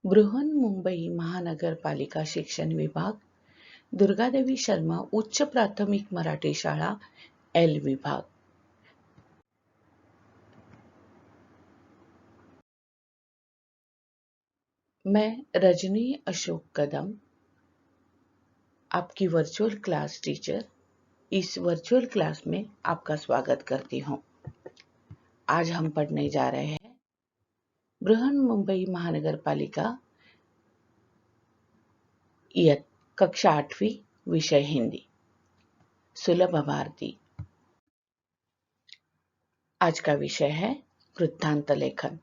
बृहन्मुंबई महानगरपालिका शिक्षण विभाग, दुर्गादेवी शर्मा उच्च प्राथमिक मराठी शाळा, एल विभाग। मैं रजनी अशोक कदम, आपकी वर्चुअल क्लास टीचर, इस वर्चुअल क्लास में आपका स्वागत करती हूँ। आज हम पढ़ने जा रहे हैं बृहन्मुंबई महानगरपालिका कक्षा 8वीं, विषय हिंदी, सुलभ भारती। आज का विषय है वृत्तांत लेखन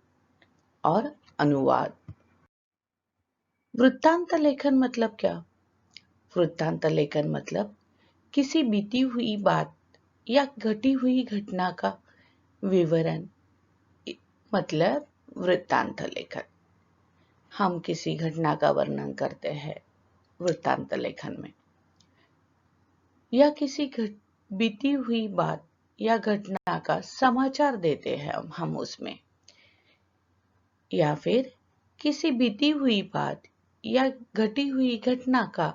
और अनुवाद। वृत्तांत लेखन मतलब क्या? वृत्तांत लेखन मतलब किसी बीती हुई बात या घटी हुई घटना का विवरण, मतलब वृत्तांत लेखन। हम किसी घटना का वर्णन करते हैं वृत्तांत लेखन में, या किसी बीती हुई बात या घटना का समाचार देते हैं हम उसमें, या फिर किसी बीती हुई बात या घटी हुई घटना का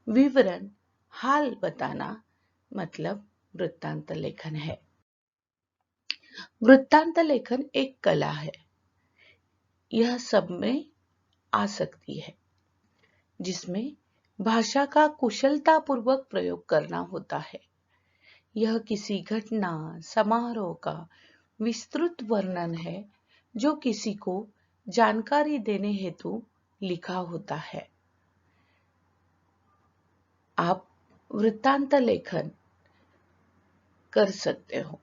विवरण, हाल बताना, मतलब वृत्तांत लेखन है। वृत्तांत लेखन एक कला है। यह सब में आ सकती है, जिसमें भाषा का कुशलतापूर्वक प्रयोग करना होता है। यह किसी घटना, समारोह का विस्तृत वर्णन है जो किसी को जानकारी देने हेतु लिखा होता है। आप वृत्तांत लेखन कर सकते हो।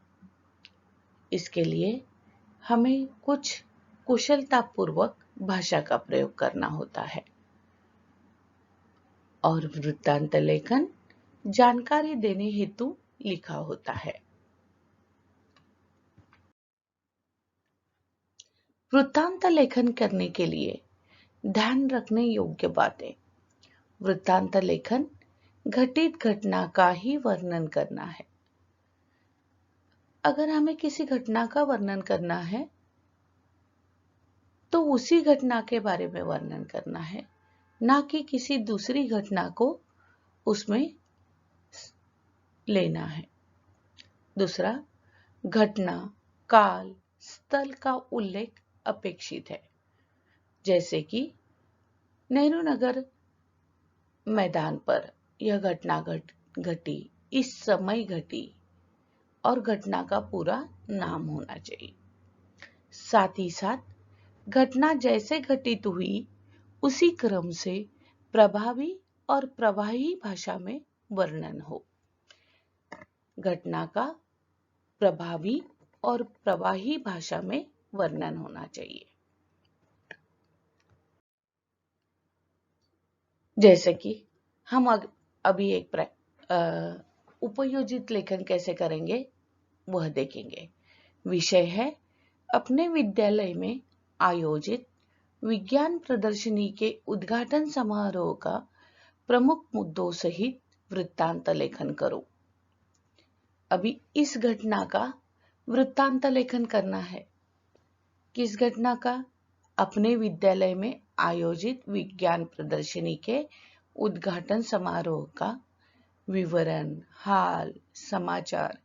इसके लिए हमें कुछ कुशलतापूर्वक भाषा का प्रयोग करना होता है, और वृत्तांत लेखन जानकारी देने हेतु लिखा होता है। वृत्तांत लेखन करने के लिए ध्यान रखने योग्य बातें। वृत्तांत लेखन घटित घटना का ही वर्णन करना है। अगर हमें किसी घटना का वर्णन करना है तो उसी घटना के बारे में वर्णन करना है, ना कि किसी दूसरी घटना को उसमें लेना है। दूसरा, घटना, काल, स्थल का उल्लेख अपेक्षित है। जैसे कि नेहरू नगर मैदान पर यह घटना घटी, इस समय घटी, और घटना का पूरा नाम होना चाहिए। साथ ही साथ घटना जैसे घटित हुई उसी क्रम से प्रभावी और प्रवाही भाषा में वर्णन हो। घटना का प्रभावी और प्रवाही भाषा में वर्णन होना चाहिए। जैसे कि हम अभी एक उपयोजित लेखन कैसे करेंगे वह देखेंगे। विषय है अपने विद्यालय में आयोजित विज्ञान प्रदर्शनी के उद्घाटन समारोह का प्रमुख मुद्दों सहित वृत्तांत लेखन करो। अभी इस घटना का वृत्तांत लेखन करना है। किस घटना का? अपने विद्यालय में आयोजित विज्ञान प्रदर्शनी के उद्घाटन समारोह का विवरण, हाल, समाचार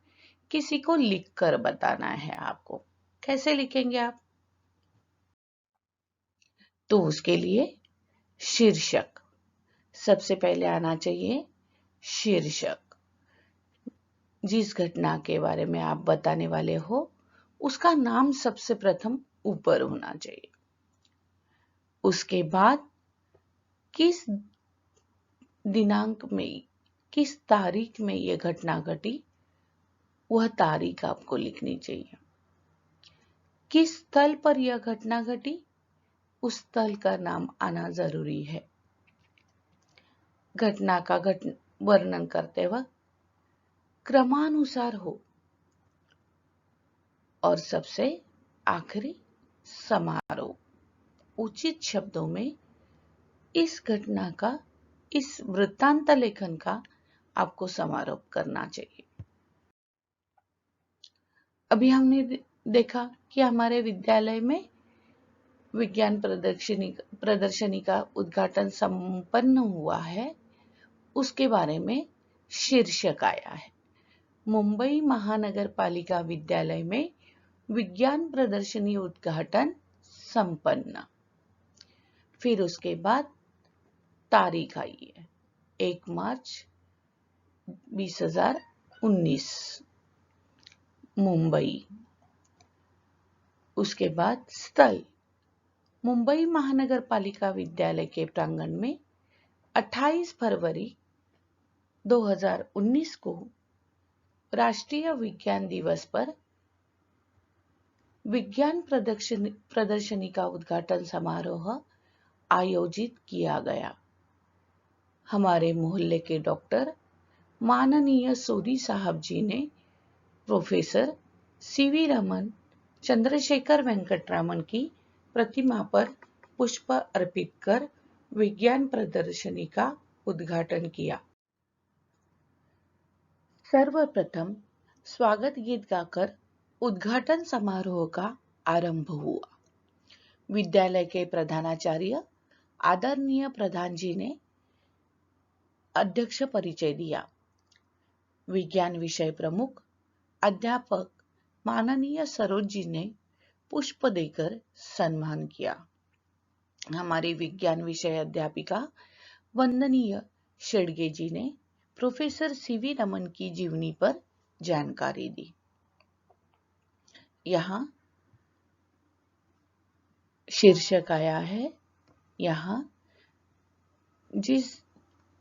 किसी को लिखकर बताना है आपको। कैसे लिखेंगे आप? तो उसके लिए शीर्षक सबसे पहले आना चाहिए। शीर्षक, जिस घटना के बारे में आप बताने वाले हो उसका नाम सबसे प्रथम ऊपर होना चाहिए। उसके बाद किस दिनांक में, किस तारीख में यह घटना घटी, वह तारीख आपको लिखनी चाहिए। किस स्थल पर यह घटना घटी, उस स्थल का नाम आना जरूरी है। घटना का वर्णन करते वक्त क्रमानुसार हो, और सबसे आखिरी समारोह। उचित शब्दों में इस घटना का, इस वृत्तांत लेखन का आपको समारोह करना चाहिए। अभी हमने देखा कि हमारे विद्यालय में विज्ञान प्रदर्शनी का उद्घाटन संपन्न हुआ है, उसके बारे में शीर्षक आया है। मुंबई महानगर पालिका विद्यालय में विज्ञान प्रदर्शनी उद्घाटन संपन्न। फिर उसके बाद तारीख आई है 1 मार्च 2019 मुंबई। उसके बाद स्थल मुंबई महानगर पालिका विद्यालय के प्रांगण में 28 फरवरी 2019 को राष्ट्रीय विज्ञान दिवस पर विज्ञान प्रदर्शनी का उद्घाटन समारोह आयोजित किया गया। हमारे मोहल्ले के डॉक्टर माननीय सोनी साहब जी ने प्रोफेसर सीवी रमन चंद्रशेखर वेंकटरामन की प्रतिमा पर पुष्प अर्पित कर विज्ञान प्रदर्शनी का उद्घाटन किया। सर्वप्रथम स्वागत गीत गाकर उद्घाटन समारोह का आरंभ हुआ। विद्यालय के प्रधानाचार्य आदरणीय प्रधान जी ने अध्यक्ष परिचय दिया। विज्ञान विषय प्रमुख अध्यापक माननीय सरोज जी ने पुष्प देकर सम्मान किया। हमारी विज्ञान विषय अध्यापिका वंदनीय शेडगे जी ने प्रोफेसर सीवी रमन की जीवनी पर जानकारी दी। यहाँ शीर्षक आया है, यहाँ जिस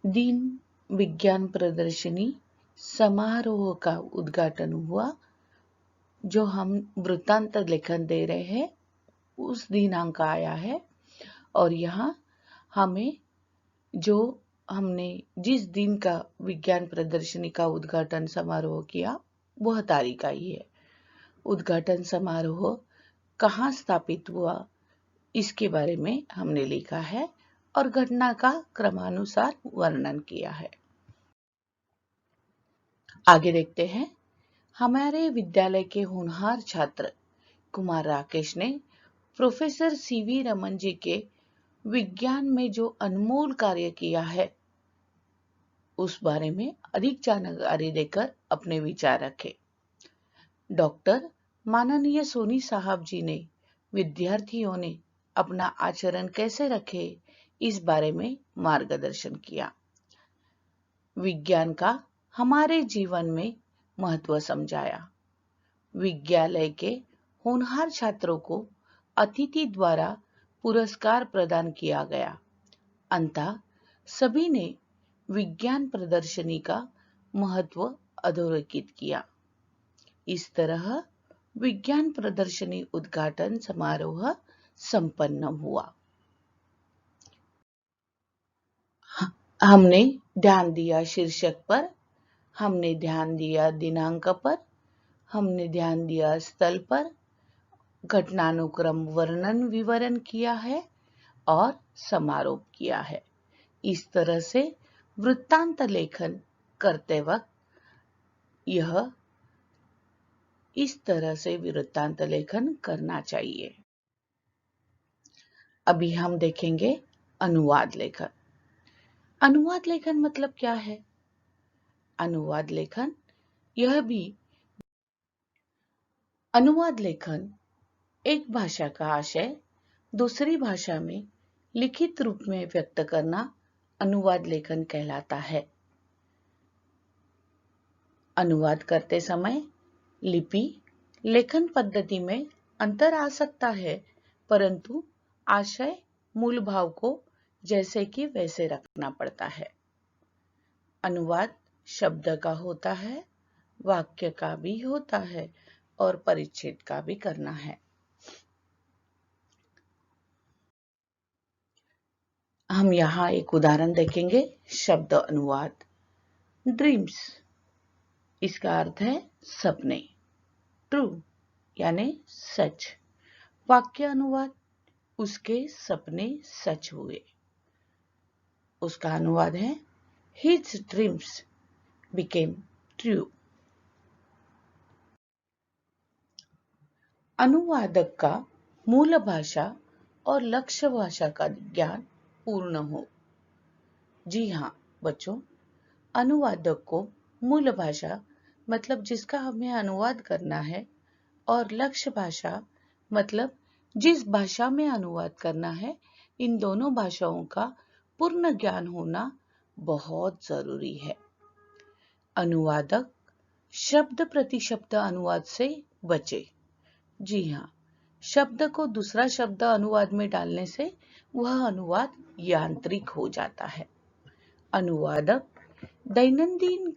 दिन विज्ञान प्रदर्शनी समारोह का उद्घाटन हुआ, जो हम वृत्तांत लेखन दे रहे हैं, उस दिनांक आया है। और यहाँ हमें हमने जिस दिन का विज्ञान प्रदर्शनी का उद्घाटन समारोह किया, वह तारीख आई है। उद्घाटन समारोह कहाँ स्थापित हुआ, इसके बारे में हमने लिखा है और घटना का क्रमानुसार वर्णन किया है। आगे देखते हैं। हमारे विद्यालय के होनहार छात्र कुमार राकेश ने प्रोफेसर सीवी रमन जी के विज्ञान में जो अनमोल कार्य किया है, उस बारे में अधिक जानकारी देकर अपने विचार रखे। डॉक्टर माननीय सोनी साहब जी ने विद्यार्थियों ने अपना आचरण कैसे रखे, इस बारे में मार्गदर्शन किया। विज्ञान का हमारे जीवन में महत्व समझाया। विद्यालय के होनहार छात्रों को अतिथि द्वारा पुरस्कार प्रदान किया गया। अंततः सभी ने विज्ञान प्रदर्शनी का महत्व अधोरेखित किया। इस तरह विज्ञान प्रदर्शनी उद्घाटन समारोह संपन्न हुआ। हमने ध्यान दिया शीर्षक पर, हमने ध्यान दिया दिनांक पर, हमने ध्यान दिया स्थल पर, घटनानुक्रम वर्णन विवरण किया है और समारोह किया है। इस तरह से वृत्तांत लेखन करते वक्त इस तरह से वृत्तांत लेखन करना चाहिए। अभी हम देखेंगे अनुवाद लेखन। अनुवाद लेखन मतलब क्या है? अनुवाद लेखन एक भाषा का आशय दूसरी भाषा में लिखित रूप में व्यक्त करना अनुवाद लेखन कहलाता है। अनुवाद करते समय लिपि लेखन पद्धति में अंतर आ सकता है, परंतु आशय मूल भाव को जैसे कि वैसे रखना पड़ता है। अनुवाद शब्द का होता है, वाक्य का भी होता है और परिच्छेद का भी करना है। हम यहाँ एक उदाहरण देखेंगे। शब्द अनुवाद। ड्रीम्स, इसका अर्थ है सपने। ट्रू यानी सच। वाक्य अनुवाद, उसके सपने सच हुए। उसका अनुवाद है His dreams became true। अनुवादक का मूल भाषा और लक्ष्य भाषा का ज्ञान पूर्ण हो। जी हाँ बच्चों, अनुवादक को मूल भाषा मतलब जिसका हमें अनुवाद करना है और लक्ष्य भाषा मतलब जिस भाषा में अनुवाद करना है, इन दोनों भाषाओं का पूर्ण ज्ञान होना बहुत जरूरी है। अनुवादक शब्द प्रति शब्द अनुवाद से बचे। जी हाँ, शब्द को दूसरा शब्द अनुवाद में डालने से वह अनुवाद यांत्रिक हो जाता है। अनुवादक दैनंदिन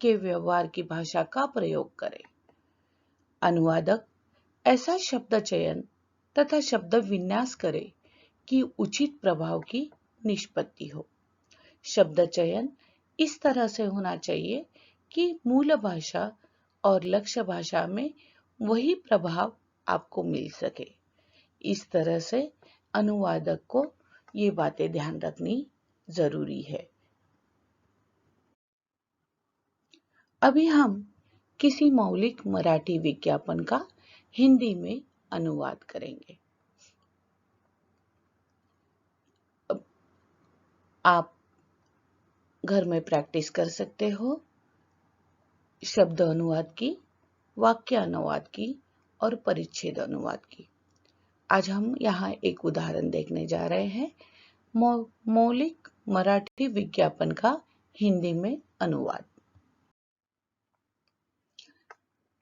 के व्यवहार की भाषा का प्रयोग करें। अनुवादक ऐसा शब्द चयन तथा शब्द विन्यास करे कि उचित प्रभाव की निष्पत्ति हो। शब्द चयन इस तरह से होना चाहिए कि मूल भाषा और लक्ष्य भाषा में वही प्रभाव आपको मिल सके। इस तरह से अनुवादक को ये बातें ध्यान रखनी जरूरी है। अभी हम किसी मौलिक मराठी विज्ञापन का हिंदी में अनुवाद करेंगे। आप घर में प्रैक्टिस कर सकते हो शब्द अनुवाद की, वाक्य अनुवाद की और परिच्छेद अनुवाद की। आज हम यहाँ एक उदाहरण देखने जा रहे हैं, मौलिक मराठी विज्ञापन का हिंदी में अनुवाद।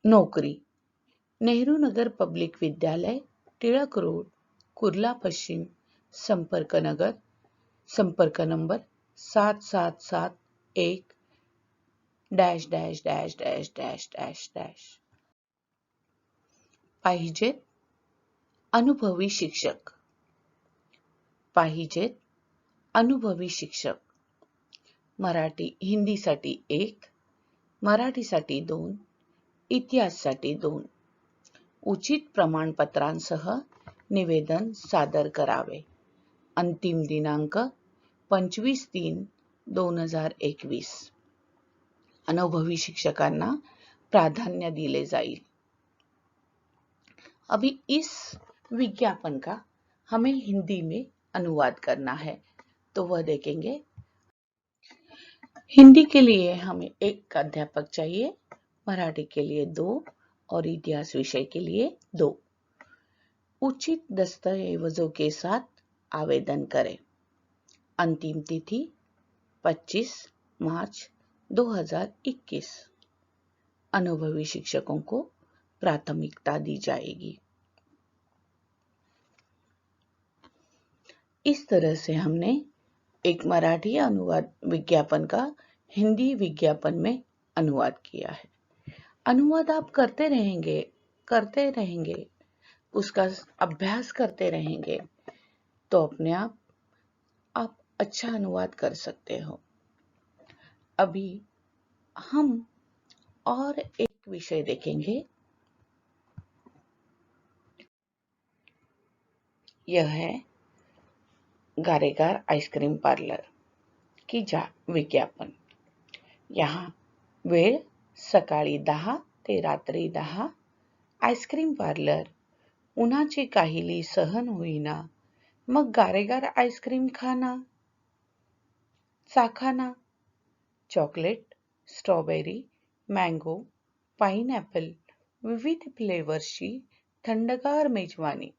नौकरी, नेहरू नगर पब्लिक विद्यालय, टिळक रोड, कुर्ला पश्चिम, संपर्क number 7771 dash dash dash dash dash dash dash. पाहिजेत अनुभवी शिक्षक। पाहिजेत अनुभवी शिक्षक। मराठी हिंदीसाठी 1, मराठीसाठी 2, इतिहाससाठी 2. उचित प्रमाणपत्रांसह निवेदन सादर करावे. अंतिम दिनांक 25/3/2021. अनुभवी शिक्षकांना प्राधान्य दिले जाईल। अभी इस विज्ञापन का हमें हिंदी में अनुवाद करना है, तो वह देखेंगे। हिंदी के लिए हमें 1 अध्यापक चाहिए, मराठी के लिए 2 और इतिहास विषय के लिए 2। उचित दस्तावेजों के साथ आवेदन करें। अंतिम तिथि 25 मार्च 2021। अनुभवी शिक्षकों को प्राथमिकता दी जाएगी। इस तरह से हमने एक मराठी अनुवाद विज्ञापन का हिंदी विज्ञापन में अनुवाद किया है। अनुवाद आप करते रहेंगे, उसका अभ्यास करते रहेंगे, तो अपने आप अच्छा अनुवाद कर सकते हो। अभी हम और एक विषय देखेंगे, यह है गारेगार आइसक्रीम पार्लर की विज्ञापन। यहाँ वेळ सकाळी 10 ते रात्री 10. Ice cream parlour. उन्हाची काहिली सहन होईना, मग गारेगार आइस्क्रीम खाना. चाखाना. चॉकलेट, स्ट्रॉबेरी, मँगो, पाइनॲपल विविध फ्लेवर्सची थंडगार मेजवानी.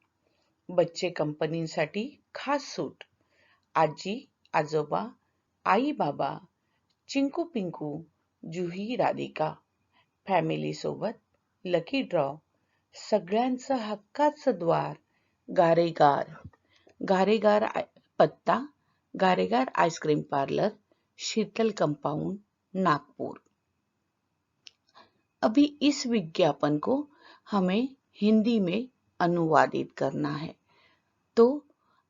बच्चे कंपनीसाठी खास सूट. आजी, आजोबा, आई बाबा, चिंकू पिंकू, जुही राधिका. फॅमिली सोबत लकी ड्रॉ. सगळ्यांचं हक्काचं द्वार. गारेगार. गारेगार पत्ता गारेगार आइसक्रीम पार्लर, शीतल कंपाउंड, नागपुर। अभी इस विज्ञापन को हमें हिंदी में अनुवादित करना है, तो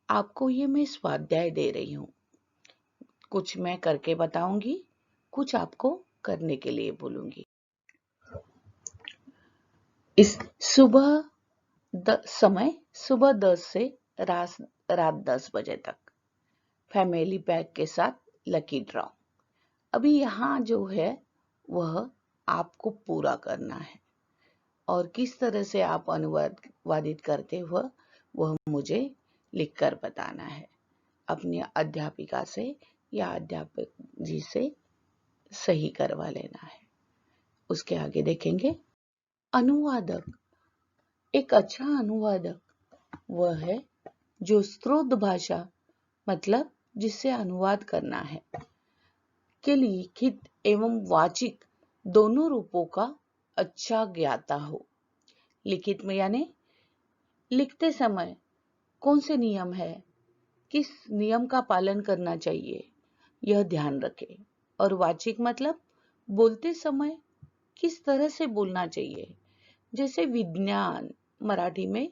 आपको ये मैं स्वाध्याय दे रही हूँ। कुछ मैं करके बताऊंगी, कुछ आपको करने के लिए बोलूंगी। इस समय सुबह 10 से रात 10 बजे तक। फैमिली पैक के साथ लकी ड्रॉ। अभी यहाँ जो है वह आपको पूरा करना है, और किस तरह से आप अनुवादित करते हो वह मुझे लिखकर बताना है। अपनी अध्यापिका से या अध्यापक जी से सही करवा लेना है। उसके आगे देखेंगे अनुवादक। एक अच्छा अनुवादक वह है जो स्रोत भाषा मतलब जिससे अनुवाद करना है के लिखित एवं वाचिक दोनों रूपों का अच्छा ज्ञाता हो। लिखित में यानी लिखते समय कौन से नियम है, किस नियम का पालन करना चाहिए, यह ध्यान रखें। और वाचिक मतलब बोलते समय किस तरह से बोलना चाहिए, जैसे विज्ञान मराठी में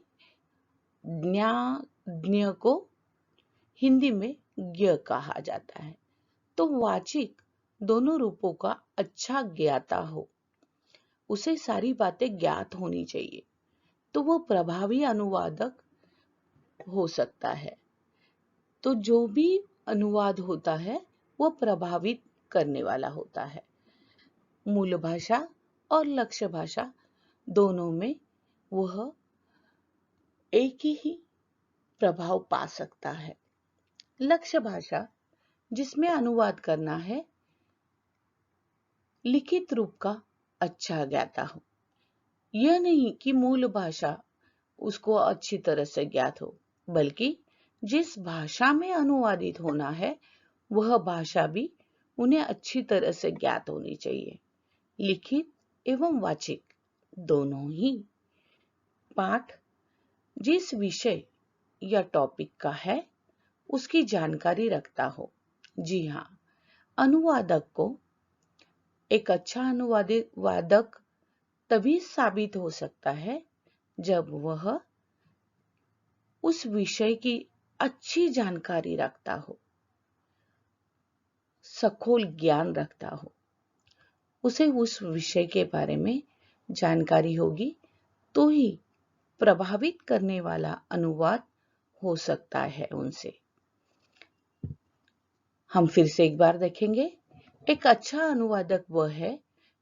ज्ञा, ज्ञ को हिंदी में ज्ञ कहा जाता है। तो वाचिक दोनों रूपों का अच्छा ज्ञाता हो, उसे सारी बातें ज्ञात होनी चाहिए, तो वो प्रभावी अनुवादक हो सकता है। तो जो भी अनुवाद होता है वो प्रभावित करने वाला होता है। मूल भाषा और लक्ष्य भाषा दोनों में वह एक ही प्रभाव पा सकता है। लक्ष्य भाषा जिसमें अनुवाद करना है लिखित रूप का अच्छा ज्ञाता हो। यह नहीं कि मूल भाषा उसको अच्छी तरह से ज्ञात हो, बल्कि जिस भाषा में अनुवादित होना है वह भाषा भी उन्हें अच्छी तरह से ज्ञात होनी चाहिए। लिखित एवं वाचिक दोनों ही। पाठ जिस विषय या टॉपिक का है उसकी जानकारी रखता हो। जी हाँ, अनुवादक को एक अच्छा अनुवादक तभी साबित हो सकता है जब वह उस विषय की अच्छी जानकारी रखता हो, सखोल ज्ञान रखता हो, उसे उस विषय के बारे में जानकारी होगी तो ही प्रभावित करने वाला अनुवाद हो सकता है उनसे। हम फिर से एक बार देखेंगे। एक अच्छा अनुवादक वह है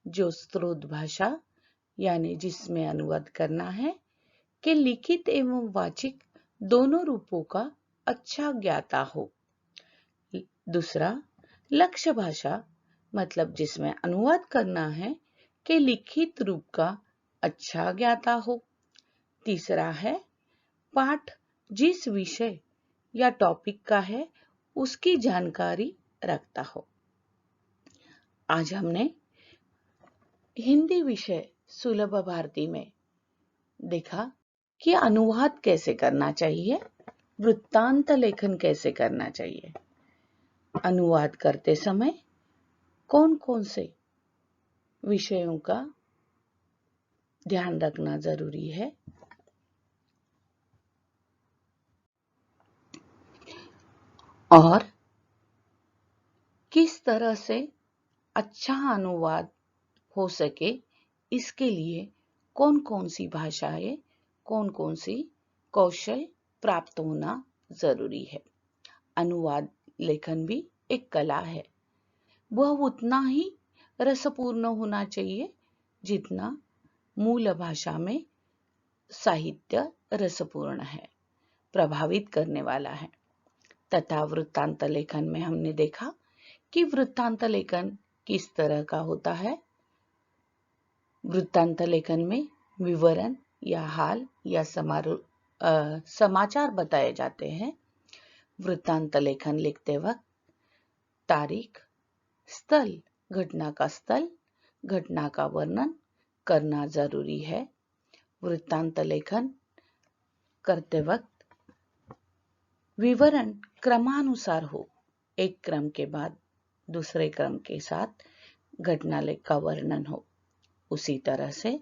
जो स्रोत भाषा यानी जिसमें अनुवाद करना है के लिखित एवं वाचिक दोनों रूपों का अच्छा ज्ञाता हो। दूसरा, लक्ष्य भाषा मतलब जिसमें अनुवाद करना है के लिखित रूप का अच्छा ज्ञाता हो। तीसरा है पाठ जिस विषय या टॉपिक का है उसकी जानकारी रखता हो। आज हमने हिंदी विषय सुलभ भारती में देखा कि अनुवाद कैसे करना चाहिए, वृत्तांत लेखन कैसे करना चाहिए, अनुवाद करते समय कौन कौन से विषयों का ध्यान रखना जरूरी है, और किस तरह से अच्छा अनुवाद हो सके इसके लिए कौन कौन सी भाषाएं, कौन कौन सी कौशल प्राप्त होना जरूरी है। अनुवाद लेखन भी एक कला है, वह उतना ही रसपूर्ण होना चाहिए जितना मूल भाषा में साहित्य रसपूर्ण है, प्रभावित करने वाला है। तथा वृत्तांत लेखन में हमने देखा कि वृत्तांत लेखन किस तरह का होता है। वृत्तांत लेखन में विवरण या हाल या समाचार बताए जाते हैं। वृत्तांत लेखन लिखते वक्त तारीख, स्थल, घटना का वर्णन करना जरूरी है। वृत्तांत लेखन करते वक्त विवरण क्रमानुसार हो, एक क्रम के बाद दूसरे क्रम के साथ घटना का वर्णन हो। उसी तरह से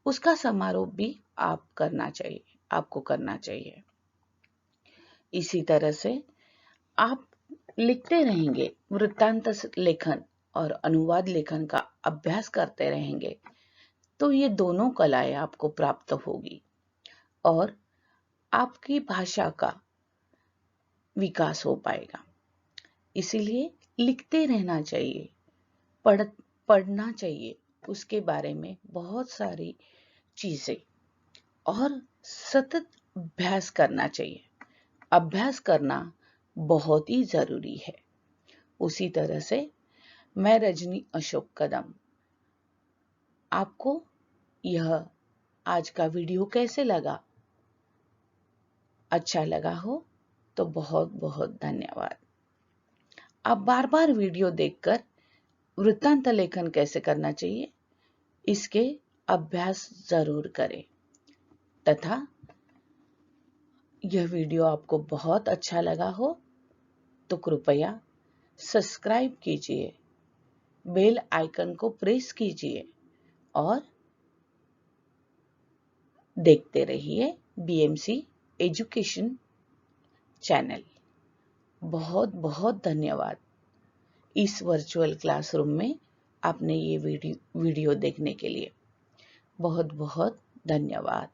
उसका समारोह भी आपको करना चाहिए। इसी तरह से आप लिखते रहेंगे, वृत्तांत लेखन और अनुवाद लेखन का अभ्यास करते रहेंगे तो ये दोनों कलाएं आपको प्राप्त होगी और आपकी भाषा का विकास हो पाएगा। इसीलिए लिखते रहना चाहिए, पढ़ना चाहिए उसके बारे में बहुत सारी चीजें, और सतत अभ्यास करना चाहिए। अभ्यास करना बहुत ही ज़रूरी है। उसी तरह से मैं रजनी अशोक कदम, आपको यह आज का वीडियो कैसे लगा? अच्छा लगा हो तो बहुत बहुत धन्यवाद। आप बार बार वीडियो देखकर वृत्तांत लेखन कैसे करना चाहिए, इसके अभ्यास जरूर करें तथा यह वीडियो आपको बहुत अच्छा लगा हो तो कृपया सब्सक्राइब कीजिए, बेल आइकन को प्रेस कीजिए और देखते रहिए बीएमसी एजुकेशन चैनल। बहुत बहुत धन्यवाद इस वर्चुअल क्लासरूम में आपने ये वीडियो देखने के लिए। बहुत बहुत धन्यवाद।